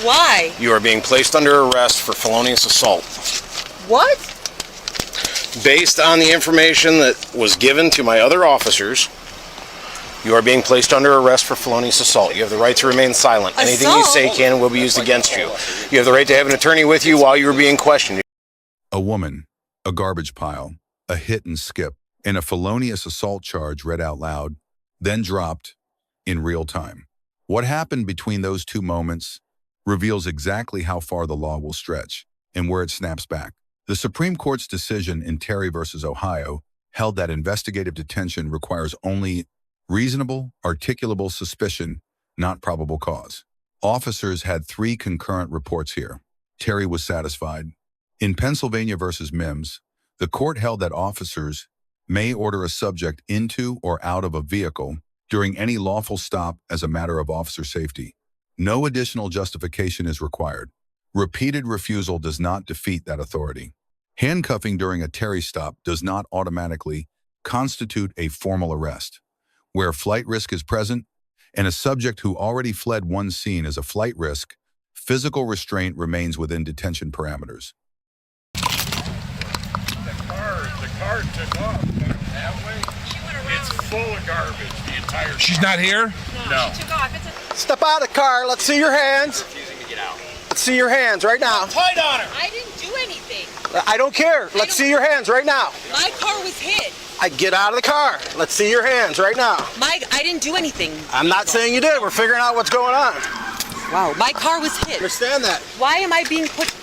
Why? You are being placed under arrest for felonious assault. What? Based on the information that was given to my other officers, you are being placed under arrest for felonious assault. You have the right to remain silent. Anything you say can and will be used against you. You have the right to have an attorney with you while you are being questioned. A woman, a garbage pile, a hit and skip, and a felonious assault charge read out loud, then dropped in real time. What happened between those two moments reveals exactly how far the law will stretch and where it snaps back. The Supreme Court's decision in Terry versus Ohio held that investigative detention requires only reasonable, articulable suspicion, not probable cause. Officers had 3 concurrent reports here. Terry was satisfied. In Pennsylvania versus Mimms, the court held that officers may order a subject into or out of a vehicle during any lawful stop as a matter of officer safety. No additional justification is required. Repeated refusal does not defeat that authority. Handcuffing during a Terry stop does not automatically constitute a formal arrest. Where flight risk is present, and a subject who already fled one scene is a flight risk, physical restraint remains within detention parameters. The car took off that way. It's full of garbage, the entire car. She's not here? No. She took off. Step out of the car. Let's see your hands. Refusing to get out. Let's see your hands right now. Tight on her. I didn't do anything. I don't care. Let's see your hands right now. My car was hit. I get out of the car. Let's see your hands right now. I didn't do anything. I'm not saying you did. We're figuring out what's going on. Wow. My car was hit. Understand that. Why am I being put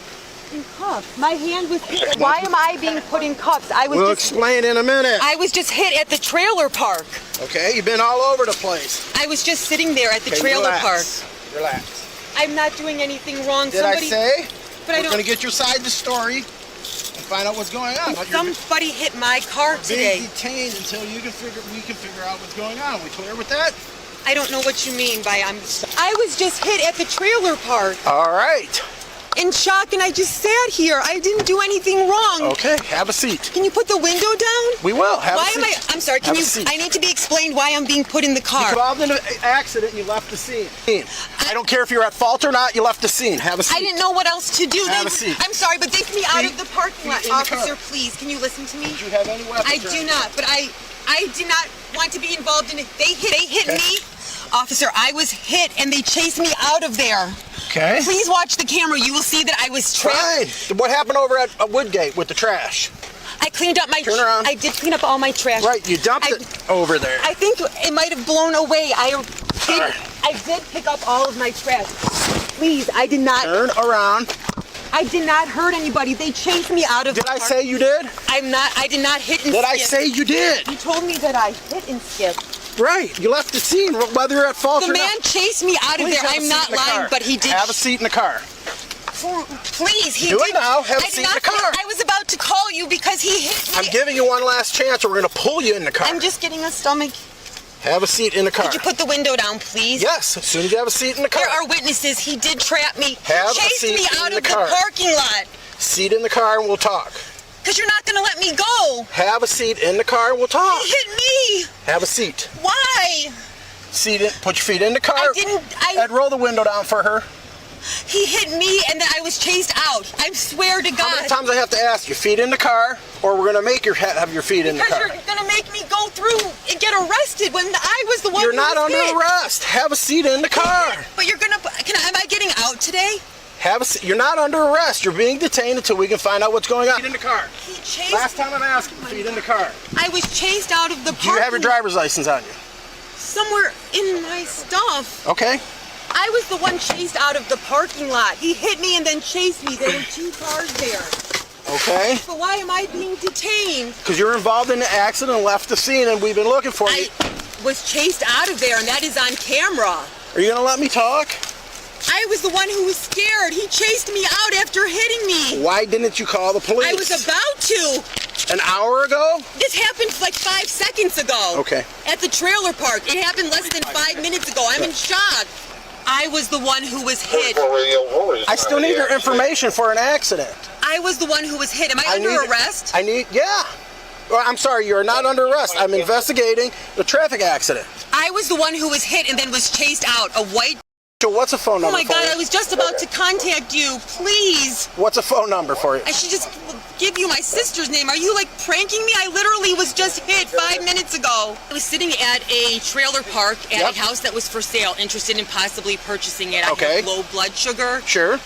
in cuffs? My hand was hit. Why am I being put in cuffs? We'll explain in a minute. I was just hit at the trailer park. Okay, you've been all over the place. I was just sitting there at the Okay, trailer relax. park. Relax. I'm not doing anything wrong. Did I say? But I We're don't. going to get your side of the story and find out what's going on. Somebody hit my car You're today. being detained until we can figure out what's going on. We clear with that? I don't know what you mean by I was just hit at the trailer park. All right. In shock, and I just sat here. I didn't do anything wrong. Okay, have a seat. Can you put the window down? We will. Have Why a seat. am I'm sorry, Have a seat. I need to be explained why I'm being put in the You car. involved in an accident and you left the scene. I don't care if you're at fault or not, you left the scene. Have a seat. I didn't know what else to do. Have a seat. I'm sorry, but they threw me out of the parking lot. Feet in the Officer, car. please, can you listen to me? Did you have any weapons? I do not, but I did not want to be involved in it. They hit Okay. me. Officer, I was hit and they chased me out of there. Okay. Please watch the camera. You will see that I was trapped. Fine. What happened over at Woodgate with the trash? I cleaned up my Turn around. I did clean up all my trash. Right, you dumped it over there. I think it might have blown away. I did pick up all of my trash. Please, I did not. Turn around. I did not hurt anybody. They chased me out of the Did I park. say you did? I did not hit and Did skip. I say you did? You told me that I hit and skipped. Right. You left the scene, whether you're at fault The or man not. chased me out of Please there. have a I'm seat not in the lying, car. but he did. Have a seat in the car. Please, he Do did. it now. Have a I did seat in not the car. I was about to call you because he hit me. I'm giving you one last chance or we're going to pull you in the car. I'm just getting a stomach. Have a seat in the car. Could you put the window down, please? Yes, as soon as you have a seat in the car. There are witnesses. He did trap me. Have a He chased seat me out in the of the car. parking lot. Seat in the car and we'll talk. Because you're not going to let me go. Have a seat in the car and we'll talk. He hit me. Have a seat. Why? Seat in, put your feet in the car. And roll the window down for her. He hit me and then I was chased out. I swear to God. How many times I have to ask you, feet in the car, or we're going to make you have your feet in the Because car? you're going to make me go through and get arrested when I was the one You're who not was under hit. arrest. Have a seat in the car. But you're going to, am I getting out today? Have a seat. You're not under arrest. You're being detained until we can find out what's going on. Feet in the car. He chased Last time I'm asking, feet in the car. I was chased out of the parking Do you have your driver's license on you? somewhere in my stuff. Okay. I was the one chased out of the parking lot. He hit me and then chased me. There were 2 cars there. Okay. But why am I being detained? Because you're involved in the accident and left the scene and we've been looking for you. I was chased out of there and that is on camera. Are you going to let me talk? I was the one who was scared. He chased me out after hitting me. Why didn't you call the police? I was about to. An hour ago? This happened like 5 seconds ago. Okay. At the trailer park. It happened less than 5 minutes ago. I'm in shock. I was the one who was hit. I still need your information for an accident. I was the one who was hit. Am I under arrest? Yeah. Well, I'm sorry, you're not under arrest. I'm investigating the traffic accident. I was the one who was hit and then was chased out. A white So what's a phone Oh number my for God, you? I was just about to contact you. Please. What's a phone number for you? I should just give you my sister's name. Are you like pranking me? I literally was just hit 5 minutes ago. I was sitting at a trailer park at a house that was for sale, interested in possibly purchasing it. I had low blood sugar. Sure.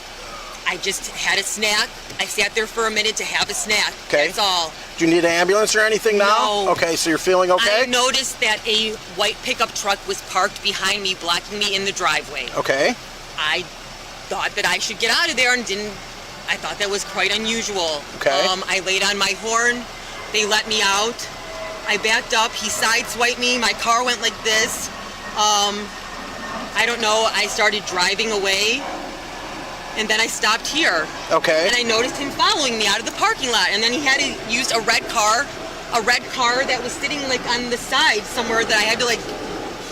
I just had a snack. I sat there for a minute to have a snack. Okay. That's all. Do you need an ambulance or anything now? No. Okay, so you're feeling okay? I noticed that a white pickup truck was parked behind me, blocking me in the driveway. Okay. I thought that I should get out of there and didn't. I thought that was quite unusual. Okay. I laid on my horn. They let me out. I backed up. He sideswiped me. My car went like this. I don't know. I started driving away. And then I stopped here. Okay. And I noticed him following me out of the parking lot. And then he had used a red car that was sitting like on the side somewhere that I had to like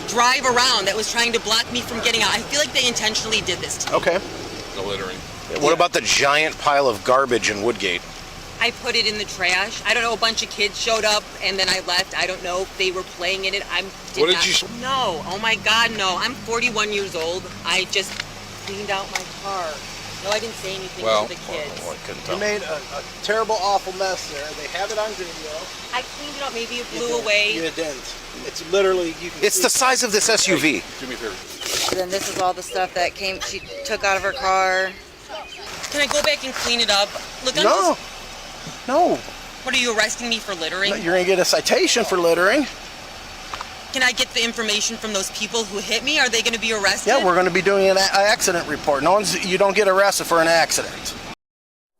drive around that was trying to block me from getting out. I feel like they intentionally did this to me. Okay. The littering. What about the giant pile of garbage in Woodgate? I put it in the trash. I don't know, a bunch of kids showed up and then I left. I don't know if they were playing in it. No, oh my God, no. I'm 41 years old. I just cleaned out my car. No, I didn't say anything to the kids. I couldn't You tell. made a terrible, awful mess there. They have it on video. I cleaned it up, maybe it blew away. You didn't. It's literally, you can It's see the size of this SUV. Do me a favor. Then this is all the stuff that she took out of her car. Can I go back and clean it up? Look, I'm No. just, No. what are you arresting me for littering? You're going to get a citation for littering. Can I get the information from those people who hit me? Are they going to be arrested? Yeah, we're going to be doing an accident report. You don't get arrested for an accident.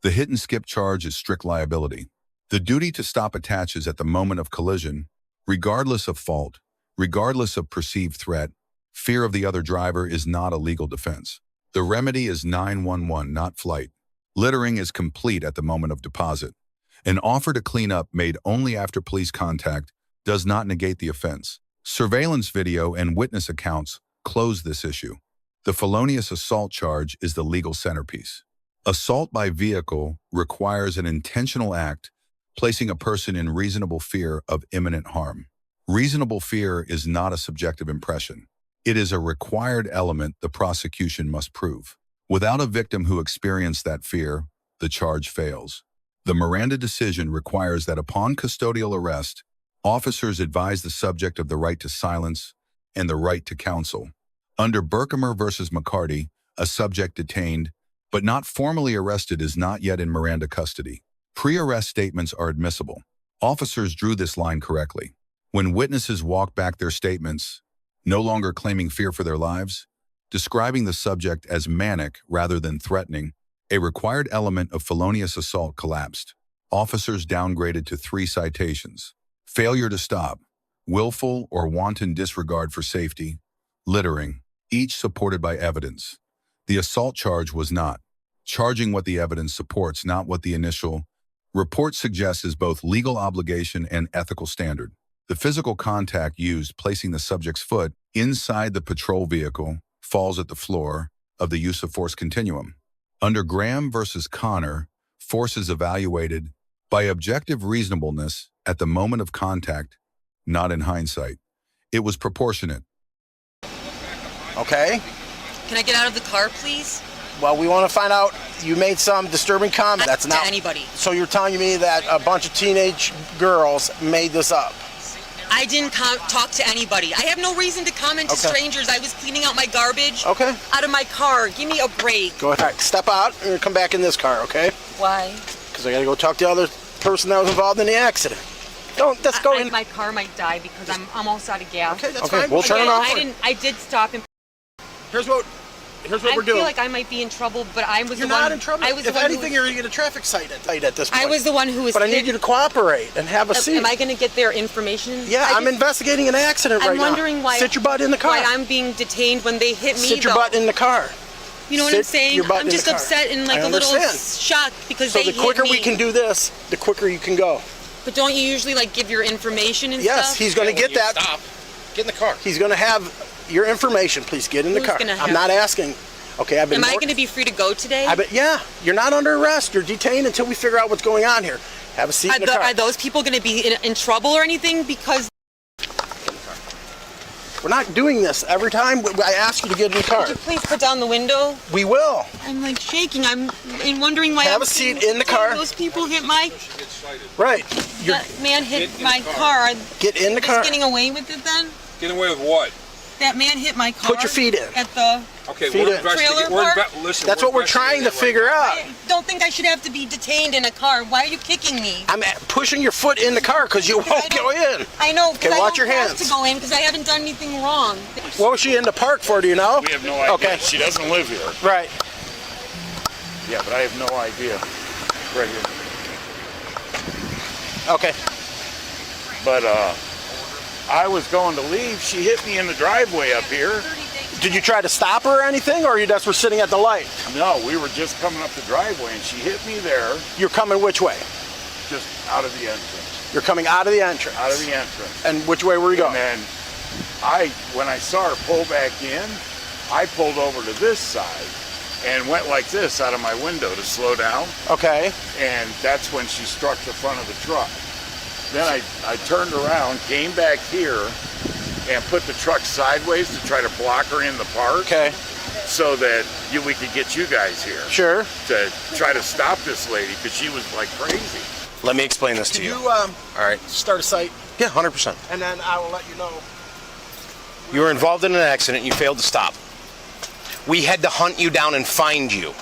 The hit and skip charge is strict liability. The duty to stop attaches at the moment of collision, regardless of fault, regardless of perceived threat. Fear of the other driver is not a legal defense. The remedy is 911, not flight. Littering is complete at the moment of deposit. An offer to clean up made only after police contact does not negate the offense. Surveillance video and witness accounts close this issue. The felonious assault charge is the legal centerpiece. Assault by vehicle requires an intentional act, placing a person in reasonable fear of imminent harm. Reasonable fear is not a subjective impression. It is a required element the prosecution must prove. Without a victim who experienced that fear, the charge fails. The Miranda decision requires that upon custodial arrest, officers advise the subject of the right to silence and the right to counsel. Under Berkemer versus McCarty, a subject detained but not formally arrested is not yet in Miranda custody. Pre-arrest statements are admissible. Officers drew this line correctly. When witnesses walk back their statements, no longer claiming fear for their lives, describing the subject as manic rather than threatening, a required element of felonious assault collapsed. Officers downgraded to 3 citations. Failure to stop, willful or wanton disregard for safety, littering, each supported by evidence. The assault charge was not. Charging what the evidence supports, not what the initial report suggests is both legal obligation and ethical standard. The physical contact used placing the subject's foot inside the patrol vehicle falls at the floor of the use of force continuum. Under Graham versus Connor, force is evaluated by objective reasonableness at the moment of contact, not in hindsight. It was proportionate. Okay? Can I get out of the car, please? Well, we want to find out, you made some disturbing comment. That's To not anybody. So you're telling me that a bunch of teenage girls made this up? I didn't talk to anybody. I have no reason to comment to strangers. I was cleaning out my garbage out of my car. Give me a break. Go ahead. All right, step out and come back in this car, okay? Why? Because I got to go talk to the other person that was involved in the accident. Let's go in. My car might die because I'm almost out of gas. Okay, that's fine. We'll turn it off. I did stop and Here's what we're doing. I feel like I might be in trouble, but I was You're the one. not in trouble. I was If the one anything, you're going to get a traffic cite at this point. I was the one who was. But I need you to cooperate and have a seat. Am I going to get their information? Yeah, I'm investigating an accident right now. I'm wondering why. Sit your butt in the car. Why I'm being detained when they hit me. Sit your butt in the car. You know what I'm Sit saying? your butt I'm in just the car. upset and like I a little understand. shocked because So they the hit quicker me. we can do this, the quicker you can go. But don't you usually like give your information and Yes, stuff? he's going to get that. Stop. Get in the car. He's going to have your information. Please get in the Who's car. gonna I'm have not it? asking. Okay, I've been. Am I going to be free to go today? Yeah, you're not under arrest. You're detained until we figure out what's going on here. Have a seat in the car. Are those people going to be in trouble or anything? Because We're not doing this every time I ask you to get in the car. Would you please put down the window? We will. I'm like shaking. I'm wondering why. Have a seat in the car. Those people hit my. Right. That man hit my car. Get in the car. Just getting away with it then? Getting away with what? That man hit my car. Put your feet in. At the trailer park. That's what we're trying to figure out. I don't think I should have to be detained in a car. Why are you kicking me? I'm pushing your foot in the car because you won't go in. I know. Okay, watch your hands. I have to go in because I haven't done anything wrong. What was she in the park for? Do you know? We have no idea. Okay. She doesn't live here. Right. Yeah, but I have no idea. Right here. Okay. But I was going to leave. She hit me in the driveway up here. Did you try to stop her or anything, or you just were sitting at the light? No, we were just coming up the driveway, and she hit me there. You're coming which way? Just out of the entrance. You're coming out of the entrance. Out of the entrance. And which way were you going? And then when I saw her pull back in, I pulled over to this side and went like this out of my window to slow down. Okay. And that's when she struck the front of the truck. Then I turned around, came back here, and put the truck sideways to try to block her in the park. Okay. So that we could get you guys here. Sure. To try to stop this lady because she was like crazy. Let me explain this to you. All right. Start a site? Yeah, 100%. And then I will let you know. You were involved in an accident. You failed to stop. We had to hunt you down and find you.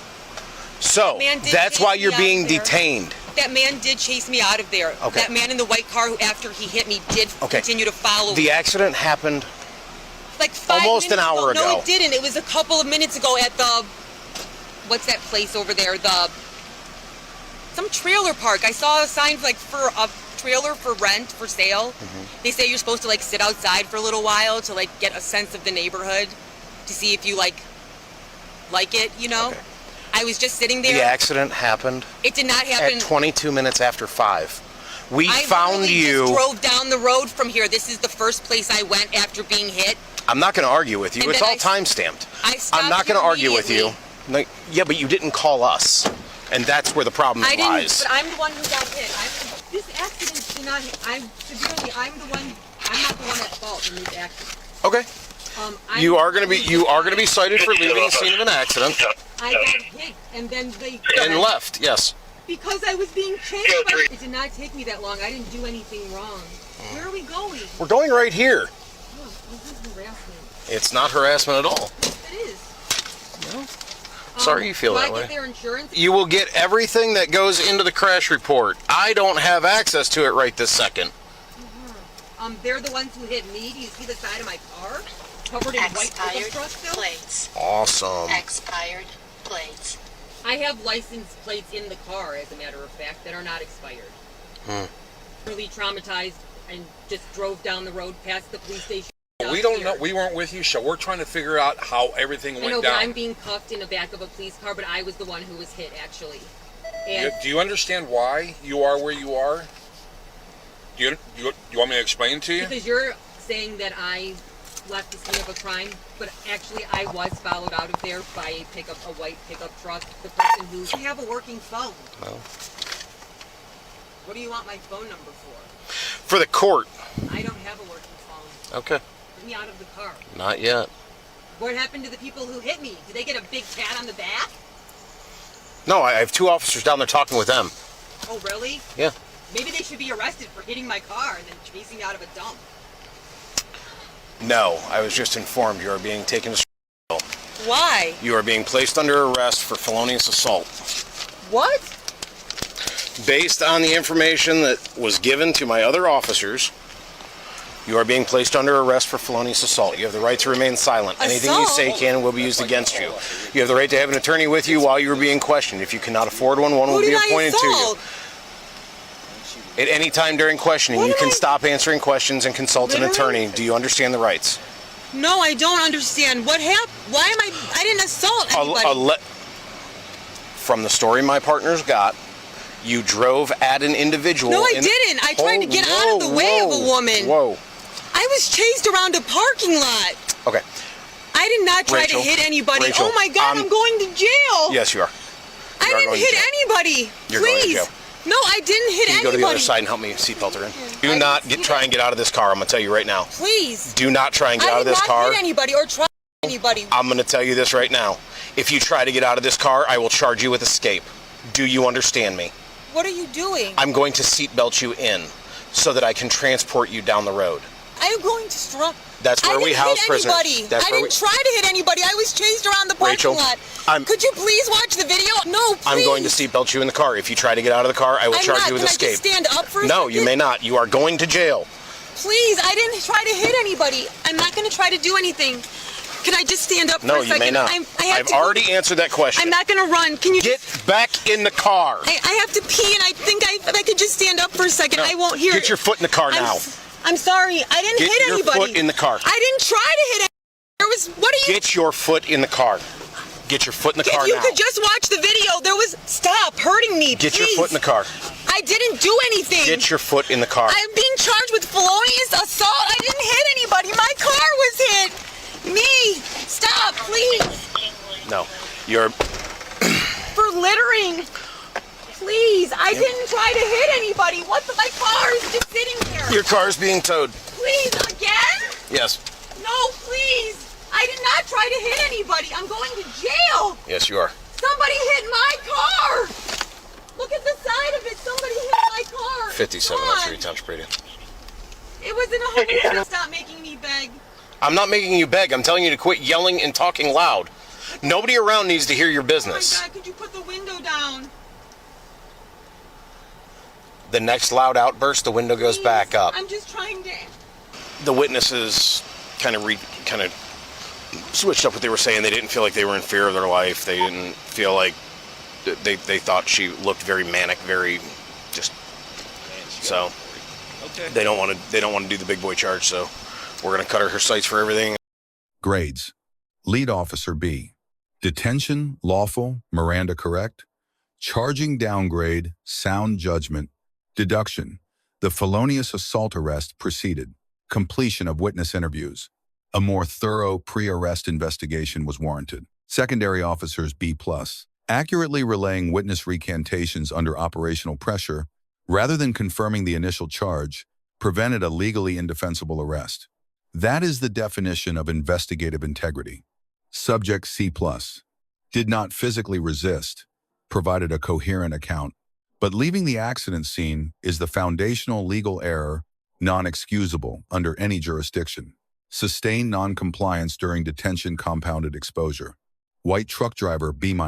So that's why you're being detained. That man did chase me out of there. Okay. That man in the white car, who after he hit me, did continue to follow me. The accident happened like 5 almost an hour ago. ago. No, it didn't. It was a couple of minutes ago at the, what's that place over there? Some trailer park. I saw a sign for a trailer for rent, for sale. Mm-hmm. They say you're supposed to sit outside for a little while to get a sense of the neighborhood, to see if you like it, you know? Okay. I was just sitting there. The accident happened. It did not happen. At 22 minutes after 5. We found you. I just drove down the road from here. This is the first place I went after being hit. I'm not going to argue with you. And it's all time-stamped. I'm not going to argue with you. No, yeah, but you didn't call us. And that's where the problem lies. I didn't, but I'm the one who got hit. This accident did not hit. I'm not the one at fault in this accident. Okay. You are going to be cited for leaving the scene of an accident. I got hit, and then they left. Yes. Because I was being chased. It did not take me that long. I didn't do anything wrong. Where are we going? We're going right here. Oh, this is harassment. It's not harassment at all. It is. No. Sorry you feel that way. Do I get their insurance? You will get everything that goes into the crash report. I don't have access to it right this second. Mm-hmm. They're the ones who hit me. Do you see the side of my car? Covered in white pickup truck still? Plates. Awesome. Expired plates. I have license plates in the car, as a matter of fact, that are not expired. Really traumatized and just drove down the road past the police station. We don't know. We weren't with you, so we're trying to figure out how everything went down. I know, down. but I'm being cuffed in the back of a police car, but I was the one who was hit, actually. And do you understand why you are where you are? Do you want me to explain to you? Because you're saying that I left the scene of a crime, but actually I was followed out of there by a white pickup truck. The person who... I have a working phone. Well. What do you want my phone number for? For the court. I don't have a working phone. Okay. Get me out of the car. Not yet. What happened to the people who hit me? Did they get a big pat on the back? No, I have 2 officers down there talking with them. Oh, really? Yeah. Maybe they should be arrested for hitting my car and then chasing me out of a dump. No, I was just informed you are being taken to jail. Why? You are being placed under arrest for felonious assault. What? Based on the information that was given to my other officers, you are being placed under arrest for felonious assault. You have the right to remain silent. Anything you say can and will be used against you. You have the right to have an attorney with you while you are being questioned. If you cannot afford one, one will be appointed to you. At any time during questioning, you can stop answering questions and consult an attorney. Do you understand the rights? No, I don't understand. What happened? Why am I didn't assault anybody. From the story my partners got, you drove at an individual. No, I didn't. I tried to get out of the way of a woman. Whoa. I was chased around a parking lot. Okay. I did not try to hit anybody. Rachel, oh my God, I'm going to jail. Yes, you are. I didn't hit anybody. You're going to Please. jail. No, I didn't hit Can you anybody. go to the other side and help me seatbelt her in? Do not try and get out of this car. I'm going to tell you right now. Please. Do not try and get out of this car. I did not hit anybody or try anybody. I'm going to tell you this right now. If you try to get out of this car, I will charge you with escape. Do you understand me? What are you doing? I'm going to seatbelt you in so that I can transport you down the road. I am going to struggle. That's where we house prisoners. I didn't try to hit anybody. I was chased around the parking lot. Could you please watch the video? No, please. I'm going to seatbelt you in the car. If you try to get out of the car, I will charge you with escape. Can I just stand up for a second? No, you may not. You are going to jail. Please, I didn't try to hit anybody. I'm not going to try to do anything. Can I just stand up for a second? No, you may not. I've already answered that question. I'm not going to run. Can you get back in the car? I have to pee, and I think if I could just stand up for a second, I won't hear it. Get your foot in the car now. I'm sorry. I didn't hit anybody. Get your foot in the car. I didn't try to hit anybody. What are you? Get your foot in the car. Get your foot in the car now. If you could just watch the video, stop hurting me, Get your foot in the car. I didn't do anything. Get your foot in the car. I'm being charged with felonious assault. I didn't hit anybody. My car was hit. Me. Stop, please. No. You're... For littering. Please. I didn't try to hit anybody. My car is just sitting here. Your car's being towed. Please, again? Yes. No, please. I did not try to hit anybody. I'm going to jail. Yes, you are. Somebody hit my car. Look at the side of it. Somebody hit my car. 5703 Township Radio. It was in a hurry. Stop making me beg. I'm not making you beg. I'm telling you to quit yelling and talking loud. Nobody around needs to hear your business. Oh my God, could you put the window down? The next loud outburst, the window goes back up. I'm just trying to... The witnesses kind of switched up what they were saying. They didn't feel like they were in fear of their life. They didn't feel like... They thought she looked very manic, very just... So... Okay. They don't want to do the big boy charge, so we're going to cut her sights for everything. Grades. Lead Officer B. Detention, lawful, Miranda correct. Charging downgrade, sound judgment. Deduction. The felonious assault arrest proceeded. Completion of witness interviews. A more thorough pre-arrest investigation was warranted. Secondary Officers B+. Accurately relaying witness recantations under operational pressure, rather than confirming the initial charge, prevented a legally indefensible arrest. That is the definition of investigative integrity. Subject C+. Did not physically resist, provided a coherent account, but leaving the accident scene is the foundational legal error non-excusable under any jurisdiction. Sustained non-compliance during detention compounded exposure. White truck driver B-.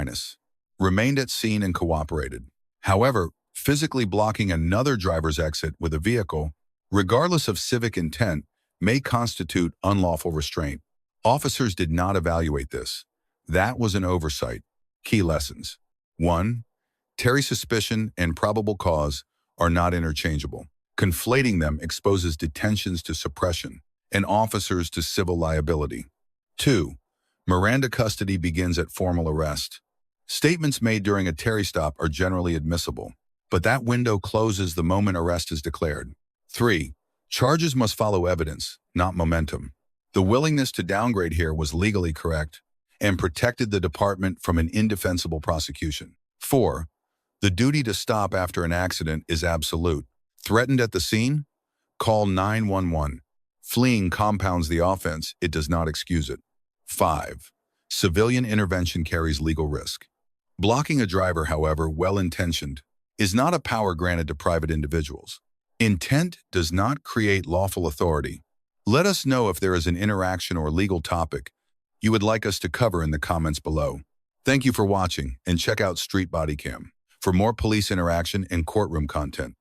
Remained at scene and cooperated. However, physically blocking another driver's exit with a vehicle, regardless of civic intent, may constitute unlawful restraint. Officers did not evaluate this. That was an oversight. Key lessons. 1. Terry suspicion and probable cause are not interchangeable. Conflating them exposes detentions to suppression and officers to civil liability. 2. Miranda custody begins at formal arrest. Statements made during a Terry stop are generally admissible, but that window closes the moment arrest is declared. 3. Charges must follow evidence, not momentum. The willingness to downgrade here was legally correct and protected the department from an indefensible prosecution. 4. The duty to stop after an accident is absolute. Threatened at the scene? Call 911. Fleeing compounds the offense, it does not excuse it. 5. Civilian intervention carries legal risk. Blocking a driver, however well-intentioned, is not a power granted to private individuals. Intent does not create lawful authority. Let us know if there is an interaction or legal topic you would like us to cover in the comments below. Thank you for watching, and check out Street Bodycam for more police interaction and courtroom content.